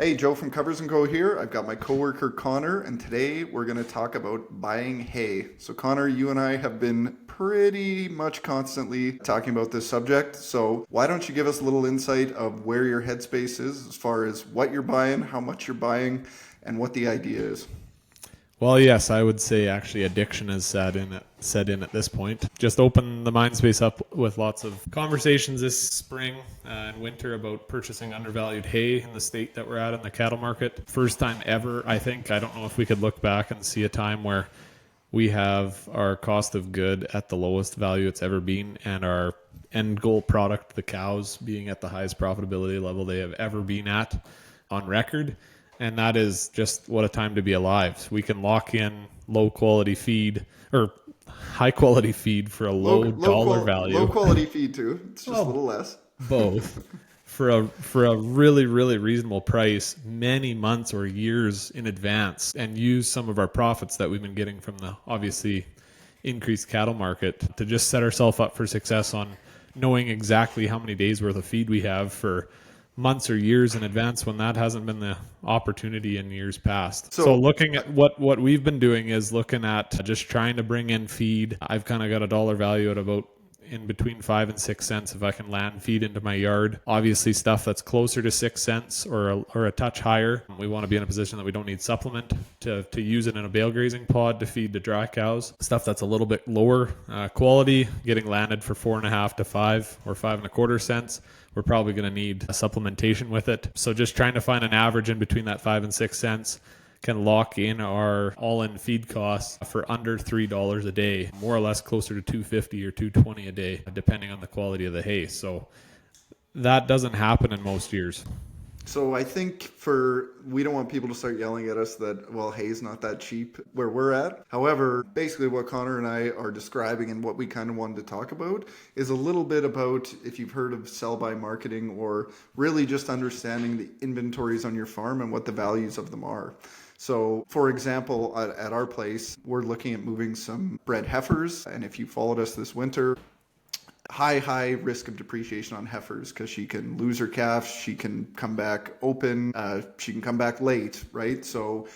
Hey, Joe from Covers & Co here. I've got my coworker Connor, and today we're going to talk about buying hay. So Connor, you and I have been pretty much constantly talking about this subject. So why don't you give us a little insight of where your headspace is as far as what you're buying, how much you're buying, and what the idea is? Well, yes, I would say actually addiction is set in at this point. Just open the mind space up with lots of conversations this spring and winter about purchasing undervalued hay in the state that we're at in the cattle market. First time ever, I think. I don't know if we could look back and see a time where we have our cost of good at the lowest value it's ever been and our end goal product, the cows, being at the highest profitability level they have ever been at on record. And that is just what a time to be alive. So we can lock in low quality feed or high quality feed for a low dollar value. Low quality feed too. It's just a little less. Both for a really, really reasonable price many months or years in advance, and use some of our profits that we've been getting from the obviously increased cattle market to just set ourselves up for success on knowing exactly how many days worth of feed we have for months or years in advance when that hasn't been the opportunity in years past. So looking at what we've been doing is looking at just trying to bring in feed. I've kind of got a dollar value at about in between 5 and 6 cents if I can land feed into my yard. Obviously stuff that's closer to 6 cents or a touch higher. We want to be in a position that we don't need supplement to use it in a bale grazing pod to feed the dry cows. Stuff that's a little bit lower quality, getting landed for 4.5 to 5 or 5.25 cents. We're probably going to need a supplementation with it. So just trying to find an average in between that 5 and 6 cents can lock in our all-in feed costs for under $3 a day, more or less closer to $2.50 or $2.20 a day, depending on the quality of the hay. So that doesn't happen in most years. So I think we don't want people to start yelling at us that, well, hay's not that cheap where we're at. However, basically what Connor and I are describing and what we kind of wanted to talk about is a little bit about, if you've heard of sell-by marketing, or really just understanding the inventories on your farm and what the values of them are. So, for example, at our place, we're looking at moving some bred heifers. And if you followed us this winter, high risk of depreciation on heifers because she can lose her calf, she can come back open, she can come back late, right? So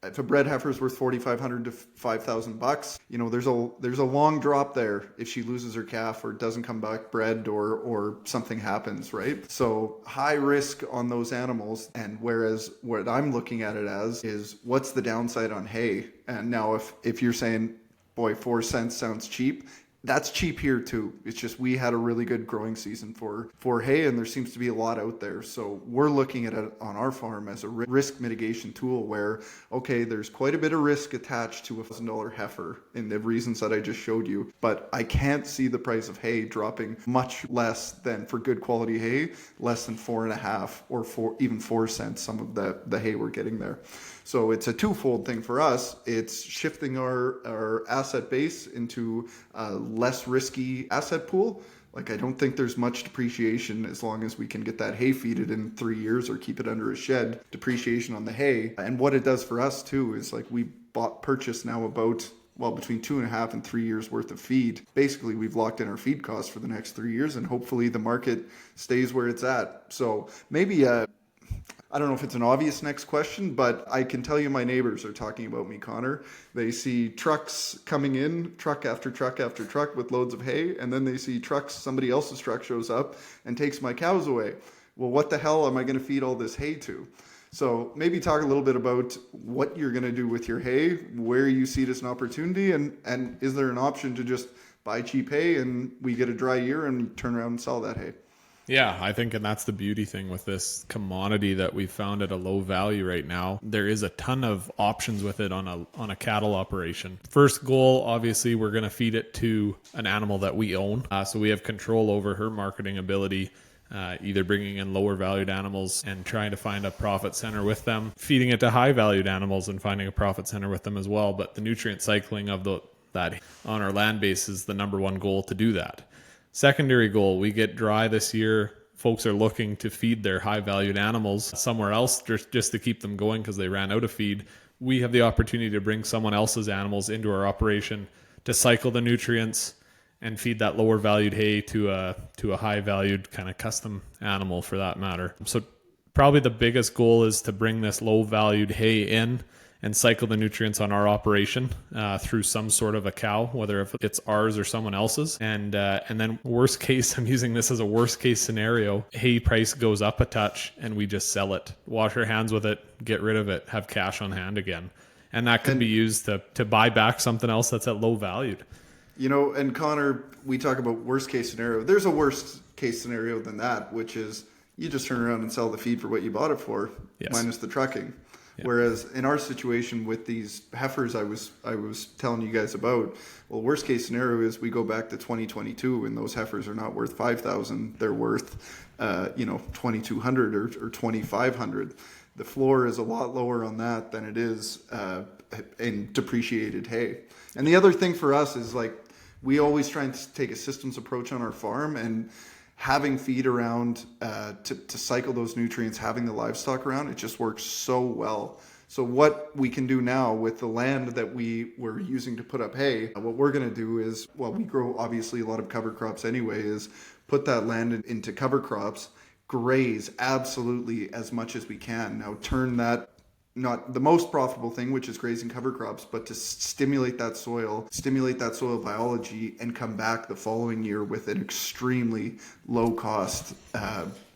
if a bred heifer is worth $4,500 to $5,000, you know, there's a long drop there if she loses her calf or doesn't come back bred or something happens, right? So high risk on those animals. And whereas what I'm looking at it as is what's the downside on hay? And now if you're saying, boy, 4 cents sounds cheap, that's cheap here too. It's just we had a really good growing season for hay, and there seems to be a lot out there. So we're looking at it on our farm as a risk mitigation tool where, okay, there's quite a bit of risk attached to a $1,000 heifer in the reasons that I just showed you, but I can't see the price of hay dropping much less than, for good quality hay, less than 4.5 or even 4 cents, some of the hay we're getting there. So it's a twofold thing for us. It's shifting our asset base into a less risky asset pool. Like, I don't think there's much depreciation as long as we can get that hay feeded in 3 years or keep it under a shed, depreciation on the hay. And what it does for us too is, like, we purchased now about, well, between 2.5 and 3 years worth of feed. Basically, we've locked in our feed costs for the next 3 years, and hopefully the market stays where it's at. So maybe I don't know if it's an obvious next question, but I can tell you my neighbors are talking about me, Connor. They see trucks coming in, truck after truck after truck with loads of hay, and then they see somebody else's truck shows up and takes my cows away. Well, what the hell am I going to feed all this hay to? So maybe talk a little bit about what you're going to do with your hay, where you see it as an opportunity, and is there an option to just buy cheap hay and we get a dry year and turn around and sell that hay? Yeah, I think, and that's the beauty thing with this commodity that we found at a low value right now. There is a ton of options with it on a cattle operation. First goal, obviously, we're going to feed it to an animal that we own. So we have control over her marketing ability, either bringing in lower valued animals and trying to find a profit center with them, feeding it to high valued animals and finding a profit center with them as well. But the nutrient cycling of that on our land base is the number one goal to do that. Secondary goal, we get dry this year. Folks are looking to feed their high-valued animals somewhere else just to keep them going because they ran out of feed. We have the opportunity to bring someone else's animals into our operation to cycle the nutrients and feed that lower-valued hay to a high-valued kind of custom animal for that matter. So Probably the biggest goal is to bring this low valued hay in and cycle the nutrients on our operation through some sort of a cow, whether if it's ours or someone else's. And then worst case, I'm using this as a worst case scenario, hay price goes up a touch and we just sell it, wash our hands with it, get rid of it, have cash on hand again. And that can be used to buy back something else that's at low valued. And Connor, we talk about worst case scenario. There's a worst case scenario than that, which is you just turn around and sell the feed for what you bought it for, minus the trucking. Yeah. Whereas in our situation with these heifers I was telling you guys about, well, worst case scenario is we go back to 2022 and those heifers are not worth 5,000. They're worth, 2,200 or 2,500. The floor is a lot lower on that than it is in depreciated hay. And the other thing for us is like, we always try and take a systems approach on our farm, and having feed around to cycle those nutrients, having the livestock around, it just works so well. So what we can do now with the land that we were using to put up hay, what we're going to do is, well, we grow obviously a lot of cover crops anyway, is put that land into cover crops, graze absolutely as much as we can. Now turn that, not the most profitable thing, which is grazing cover crops, but to stimulate that soil biology, and come back the following year with an extremely low cost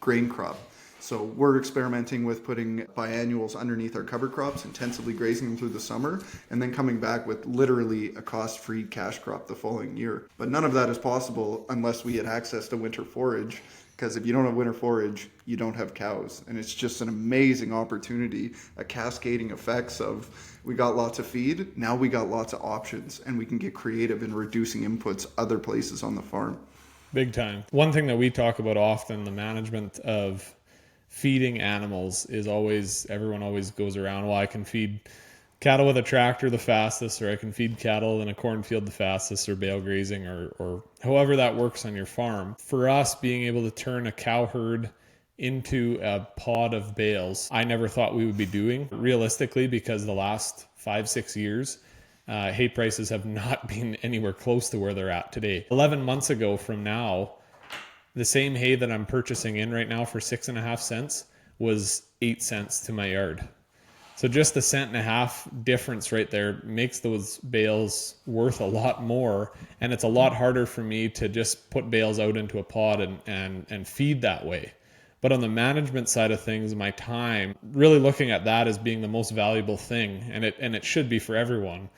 grain crop. So we're experimenting with putting biannuals underneath our cover crops, intensively grazing them through the summer, and then coming back with literally a cost-free cash crop the following year. But none of that is possible unless we had access to winter forage, because if you don't have winter forage, you don't have cows. And it's just an amazing opportunity, a cascading effects of, we got lots of feed, now we got lots of options, and we can get creative in reducing inputs other places on the farm. Big time. One thing that we talk about often, the management of feeding animals, is everyone always goes around, well, I can feed cattle with a tractor the fastest, or I can feed cattle in a cornfield the fastest, or bale grazing, or however that works on your farm. For us, being able to turn a cow herd into a pod of bales, I never thought we would be doing realistically, because the last 5-6 years, hay prices have not been anywhere close to where they're at today. 11 months ago from now, the same hay that I'm purchasing in right now for 6.5 cents was 8 cents to my yard. So just the 1.5 cent difference right there makes those bales worth a lot more. And it's a lot harder for me to just put bales out into a pod and feed that way. But on the management side of things, my time, really looking at that as being the most valuable thing, and it should be for everyone,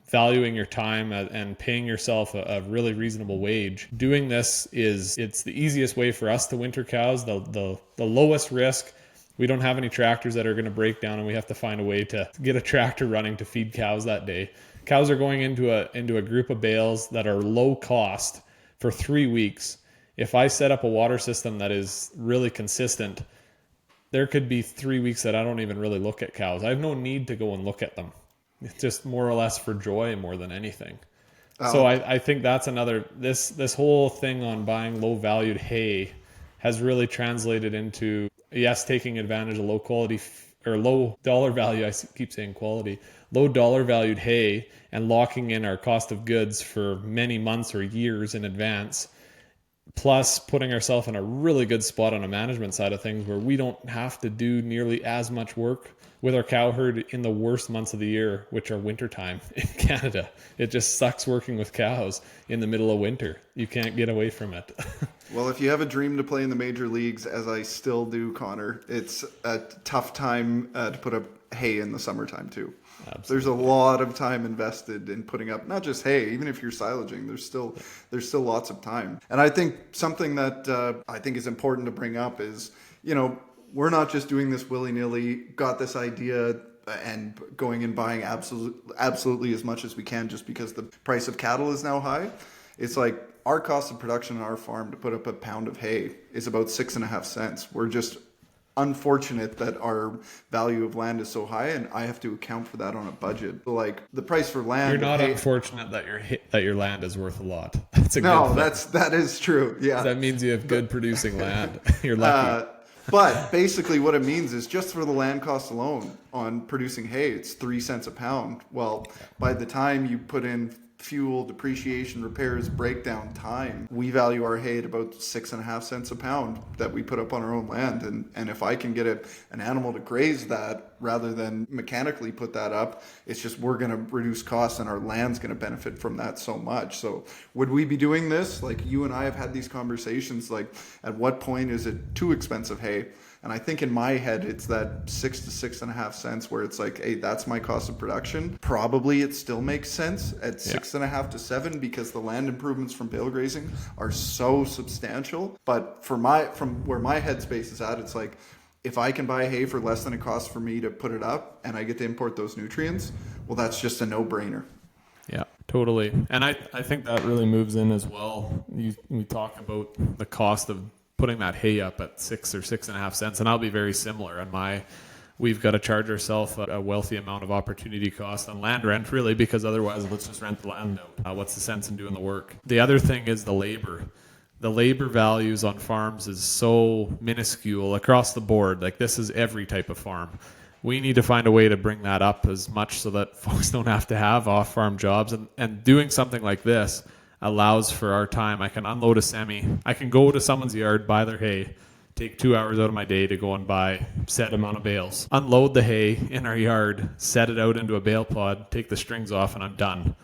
valuing your time and paying yourself a really reasonable wage. Doing this it's the easiest way for us to winter cows, the lowest risk. We don't have any tractors that are going to break down, and we have to find a way to get a tractor running to feed cows that day. Cows are going into a group of bales that are low cost for 3 weeks. If I set up a water system that is really consistent, there could be 3 weeks that I don't even really look at cows. I have no need to go and look at them. It's just more or less for joy more than anything. So I think that's another, this whole thing on buying low valued hay has really translated into, yes, taking advantage of low quality or low dollar value. I keep saying quality, low dollar valued hay, and locking in our cost of goods for many months or years in advance. Plus putting ourselves in a really good spot on a management side of things where we don't have to do nearly as much work with our cow herd in the worst months of the year, which are wintertime in Canada. It just sucks working with cows in the middle of winter. You can't get away from it. Well, if you have a dream to play in the major leagues, as I still do, Connor, it's a tough time to put up hay in the summertime too. Absolutely. There's a lot of time invested in putting up not just hay. Even if you're silaging, there's still lots of time. And I think something that I think is important to bring up is, we're not just doing this willy-nilly, got this idea and going and buying absolutely as much as we can just because the price of cattle is now high. It's like our cost of production on our farm to put up a pound of hay is about 6.5 cents. We're just unfortunate that our value of land is so high, and I have to account for that on a budget. Like the price for land. You're not unfortunate that your land is worth a lot. That's a good thing. That is true. Yeah, that means you have good producing land. You're lucky. But basically what it means is just for the land cost alone on producing hay, it's 3 cents a pound. Well, by the time you put in fuel, depreciation, repairs, breakdown, time. We value our hay at about 6.5 cents a pound that we put up on our own land. And if I can get an animal to graze that rather than mechanically put that up, it's just we're going to reduce costs and our land's going to benefit from that so much. So would we be doing this? Like, you and I have had these conversations, like, at what point is it too expensive hay? And I think in my head, it's that 6 to 6.5 cents where it's like, hey, that's my cost of production. Probably it still makes sense at 6.5 to 7 because the land improvements from bale grazing are so substantial. But from where my headspace is at, it's like, if I can buy hay for less than it costs for me to put it up and I get to import those nutrients, well, that's just a no-brainer. Yeah, totally. And I think that really moves in as well. We talk about the cost of putting that hay up at 6 or 6.5 cents, and I'll be very similar. On we've got to charge ourselves a wealthy amount of opportunity cost on land rent, really, because otherwise let's just rent the land out. What's the sense in doing the work? The other thing is the labor. The labor values on farms is so minuscule across the board. Like, this is every type of farm. We need to find a way to bring that up as much so that folks don't have to have off-farm jobs. And doing something like this allows for our time. I can unload a semi. I can go to someone's yard, buy their hay, take 2 hours out of my day to go and buy set amount of bales, unload the hay in our yard, set it out into a bale pod, take the strings off, and I'm done.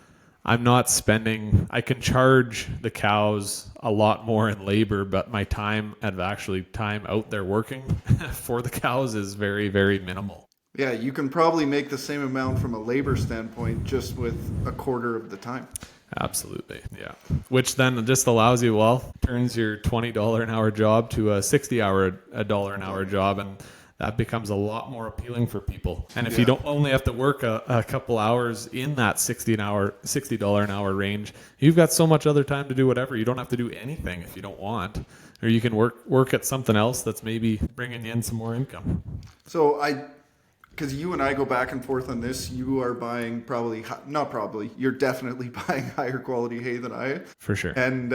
I'm not spending, I can charge the cows a lot more in labor, but my time out there working for the cows is very, very minimal. Yeah, you can probably make the same amount from a labor standpoint just with a quarter of the time. Absolutely, yeah. Which then just allows you, turns your $20 an hour job to a $60 an hour job, and that becomes a lot more appealing for people. And if you don't only have to work a couple hours in that $60 an hour range, you've got so much other time to do whatever. You don't have to do anything if you don't want, or you can work at something else that's maybe bringing in some more income. So because you and I go back and forth on this, you are buying you're definitely buying higher quality hay than I. For sure. And,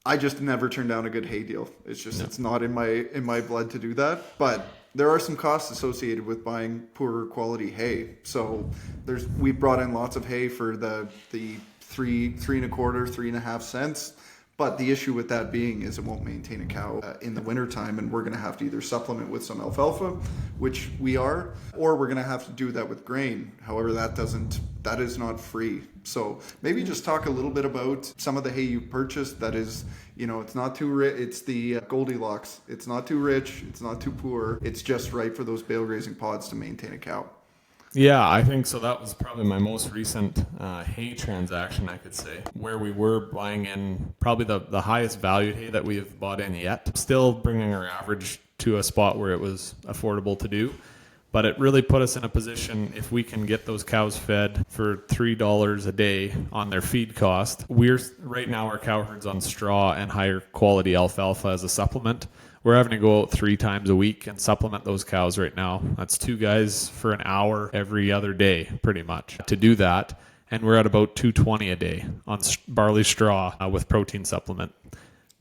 I just never turn down a good hay deal. It's just, It's not in my blood to do that. But there are some costs associated with buying poorer quality hay. So we brought in lots of hay for the 3.25, 3.5 cents. But the issue with that being is it won't maintain a cow in the wintertime, and we're going to have to either supplement with some alfalfa, which we are, or we're going to have to do that with grain. However, that is not free. So maybe just talk a little bit about some of the hay you purchased that is, it's not too rich. It's the Goldilocks. It's not too rich. It's not too poor. It's just right for those bale grazing pods to maintain a cow. Yeah, I think so. That was probably my most recent hay transaction, I could say, where we were buying in probably the highest valued hay that we have bought in yet. Still bringing our average to a spot where it was affordable to do. But it really put us in a position, if we can get those cows fed for $3 a day on their feed cost. Right now our cow herd's on straw and higher quality alfalfa as a supplement. We're having to go out 3 times a week and supplement those cows right now. That's 2 guys for an hour every other day, pretty much, to do that. And we're at about $2.20 a day on barley straw with protein supplement.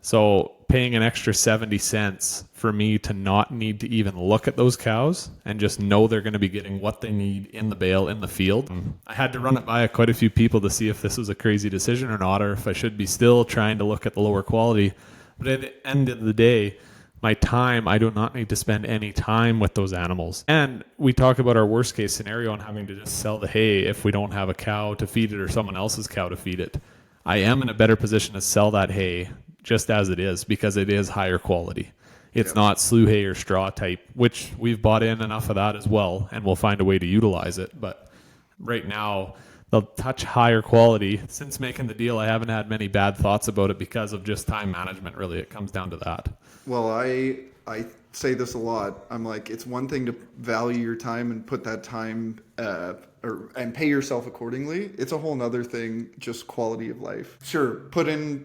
So paying an extra 70 cents for me to not need to even look at those cows and just know they're going to be getting what they need in the bale, in the field. I had to run it by quite a few people to see if this was a crazy decision or not, or if I should be still trying to look at the lower quality. But at the end of the day, my time, I do not need to spend any time with those animals. And we talk about our worst case scenario on having to just sell the hay if we don't have a cow to feed it or someone else's cow to feed it. I am in a better position to sell that hay just as it is because it is higher quality. It's not slough hay or straw type, which we've bought in enough of that as well, and we'll find a way to utilize it. But right now, the touch higher quality. Since making the deal, I haven't had many bad thoughts about it because of just time management, really. It comes down to that. Well, I say this a lot. I'm like, it's one thing to value your time and put that time and pay yourself accordingly. It's a whole nother thing, just quality of life. Sure,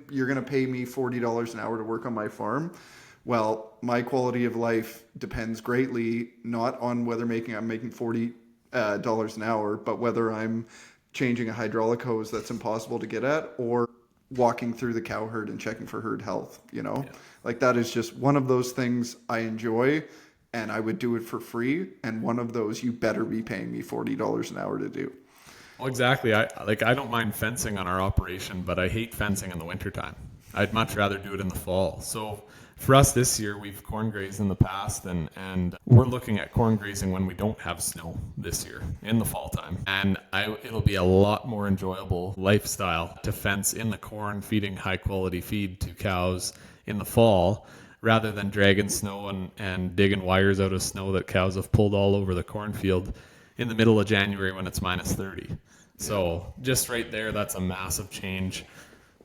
you're going to pay me $40 an hour to work on my farm. Well, my quality of life depends greatly not on whether I'm making $40 an hour, but whether I'm changing a hydraulic hose that's impossible to get at, or walking through the cow herd and checking for herd health, Like, that is just one of those things I enjoy, and I would do it for free. And one of those you better be paying me $40 an hour to do. Well, exactly. I don't mind fencing on our operation, but I hate fencing in the wintertime. I'd much rather do it in the fall. So for us this year, we've corn grazed in the past, and we're looking at corn grazing when we don't have snow this year in the fall time. And it'll be a lot more enjoyable lifestyle to fence in the corn, feeding high quality feed to cows in the fall, rather than dragging snow and digging wires out of snow that cows have pulled all over the cornfield in the middle of January when it's minus 30. So just right there, that's a massive change.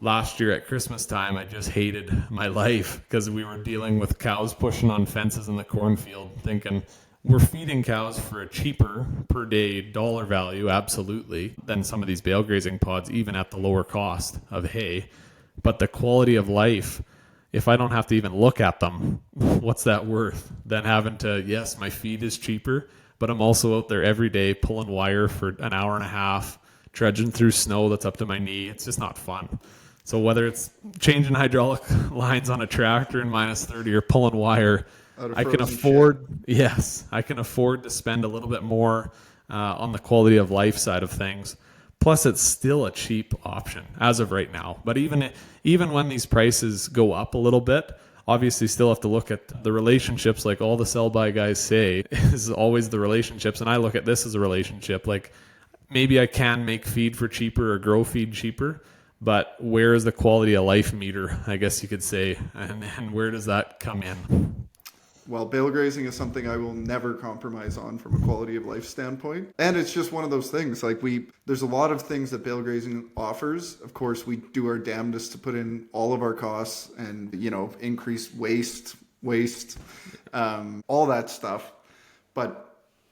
Last year at Christmas time, I just hated my life because we were dealing with cows pushing on fences in the cornfield, thinking we're feeding cows for a cheaper per day dollar value, absolutely, than some of these bale grazing pods, even at the lower cost of hay. But the quality of life, if I don't have to even look at them, what's that worth? Then having to, yes, my feed is cheaper, but I'm also out there every day pulling wire for an hour and a half, trudging through snow that's up to my knee. It's just not fun. So whether it's changing hydraulic lines on a tractor in minus 30 or pulling wire, I can afford, I can afford to spend a little bit more on the quality of life side of things. Plus, it's still a cheap option as of right now. But even when these prices go up a little bit, obviously still have to look at the relationships, like all the sell-by guys say, is always the relationships. And I look at this as a relationship. Like, maybe I can make feed for cheaper or grow feed cheaper, but where is the quality of life meter, I guess you could say, and where does that come in? Well, bale grazing is something I will never compromise on from a quality of life standpoint. And it's just one of those things. Like there's a lot of things that bale grazing offers. Of course, we do our damnedest to put in all of our costs and, increase waste, all that stuff. But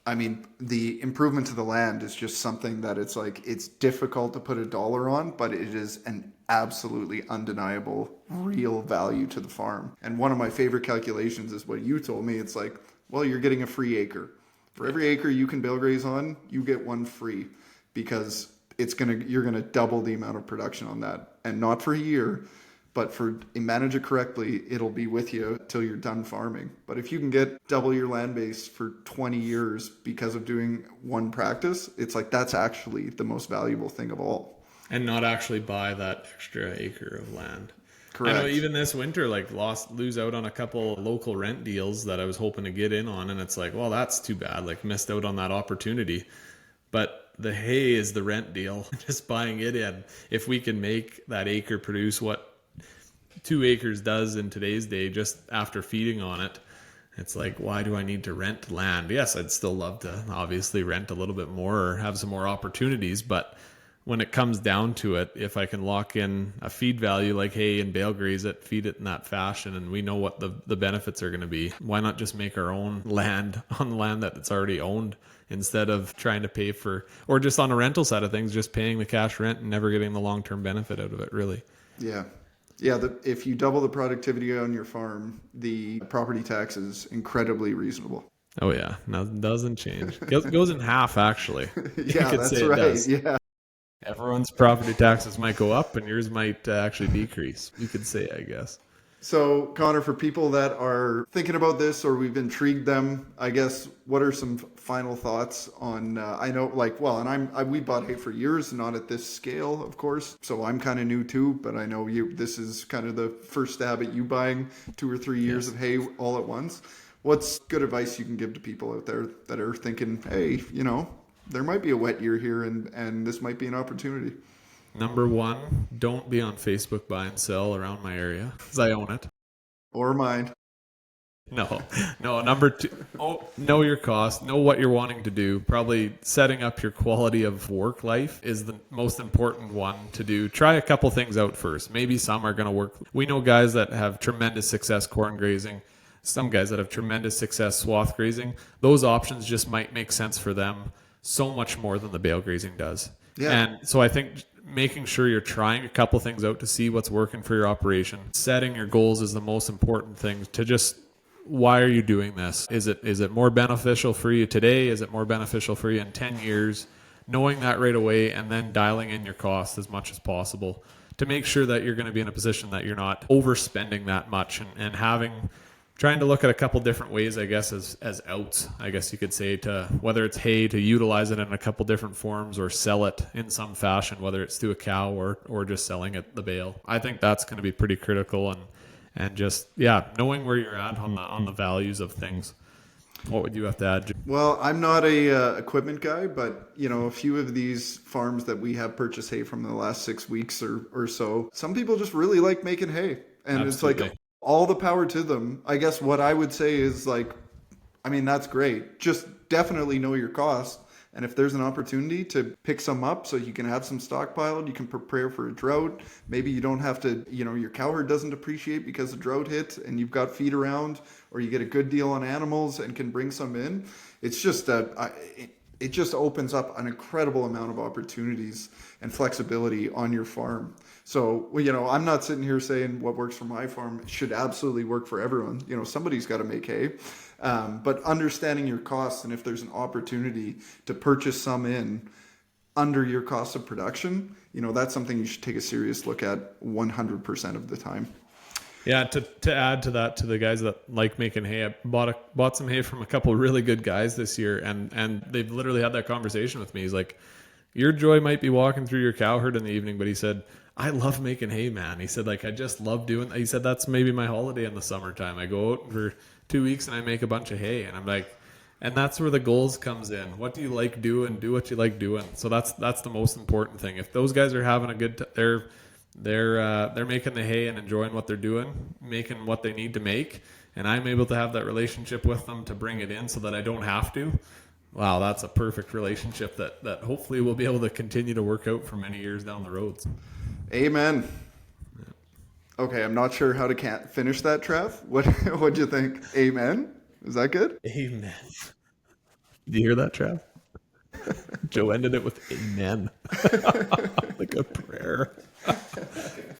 I mean, the improvement to the land is just something that it's difficult to put a dollar on, but it is an absolutely undeniable real value to the farm. And one of my favorite calculations is what you told me. It's like, well, you're getting a free acre. For every acre you can bale graze on, you get one free, because you're gonna double the amount of production on that. And not for a year, but for manage it correctly, it'll be with you till you're done farming. But if you can get double your land base for 20 years because of doing one practice, it's like that's actually the most valuable thing of all. And not actually buy that extra acre of land. Correct. I know even this winter, lose out on a couple local rent deals that I was hoping to get in on, and it's like, well, that's too bad. Missed out on that opportunity. But the hay is the rent deal. Just buying it in. If we can make that acre produce what 2 acres does in today's day, just after feeding on it, it's like, why do I need to rent land? Yes, I'd still love to obviously rent a little bit more or have some more opportunities, but when it comes down to it, if I can lock in a feed value like hay and bale graze it, feed it in that fashion, and we know what the benefits are going to be, why not just make our own land on the land that it's already owned, instead of trying to pay for, or just on a rental side of things, just paying the cash rent and never getting the long-term benefit out of it, really. Yeah. Yeah, if you double the productivity on your farm, the property tax is incredibly reasonable. Oh yeah, no, it doesn't change. It goes in half, actually. Yeah, that's right. Yeah. Everyone's property taxes might go up and yours might actually decrease, you could say, I guess. So, Connor, for people that are thinking about this or we've intrigued them, I guess, what are some final thoughts on, I know, we bought hay for years, not at this scale, of course. So I'm kind of new too, but I know this is kind of the first stab at you buying 2 or 3 years of hay all at once. What's good advice you can give to people out there that are thinking, hey, there might be a wet year here and this might be an opportunity? Number 1, don't be on Facebook buy and sell around my area, because I own it. Or mine. No. Number 2, know your cost, know what you're wanting to do. Probably setting up your quality of work life is the most important one to do. Try a couple things out first. Maybe some are going to work. We know guys that have tremendous success corn grazing, some guys that have tremendous success swath grazing. Those options just might make sense for them so much more than the bale grazing does. Yeah. And so I think making sure you're trying a couple things out to see what's working for your operation. Setting your goals is the most important thing. To just, why are you doing this? Is it more beneficial for you today? Is it more beneficial for you in 10 years? Knowing that right away, and then dialing in your costs as much as possible to make sure that you're going to be in a position that you're not overspending that much and having trying to look at a couple different ways, I guess, as outs, I guess you could say, to whether it's hay, to utilize it in a couple different forms or sell it in some fashion, whether it's to a cow or just selling it the bale. I think that's going to be pretty critical, and just, yeah, knowing where you're at on the values of things. What would you have to add? Well, I'm not a equipment guy, but a few of these farms that we have purchased hay from in the last 6 weeks or so, some people just really like making hay, and Absolutely. it's like all the power to them. I guess what I would say is like, I mean, that's great. Just definitely know your cost. And if there's an opportunity to pick some up so you can have some stockpiled, you can prepare for a drought. Maybe you don't have to, your cow herd doesn't depreciate because the drought hit and you've got feed around, or you get a good deal on animals and can bring some in. It's just it just opens up an incredible amount of opportunities and flexibility on your farm. So, I'm not sitting here saying what works for my farm should absolutely work for everyone. Somebody's got to make hay. But understanding your costs, and if there's an opportunity to purchase some in under your cost of production, that's something you should take a serious look at 100% of the time. Yeah, to add to that, to the guys that like making hay, I bought some hay from a couple of really good guys this year, and they've literally had that conversation with me. He's like, your joy might be walking through your cow herd in the evening, but he said, I love making hay, man. He said, like, I just love doing. He said, that's maybe my holiday in the summertime. I go out for 2 weeks and I make a bunch of hay, and I'm like, and that's where the goals comes in. What do you like doing? Do what you like doing. So that's the most important thing. If those guys are having a good, they're making the hay and enjoying what they're doing, making what they need to make, and I'm able to have that relationship with them to bring it in so that I don't have to. Wow, that's a perfect relationship that hopefully we'll be able to continue to work out for many years down the road. Amen. Okay, I'm not sure how to finish that, Trev. What'd you think? Amen? Is that good? Amen. Did you hear that, Trev? Joe ended it with amen. Like a prayer.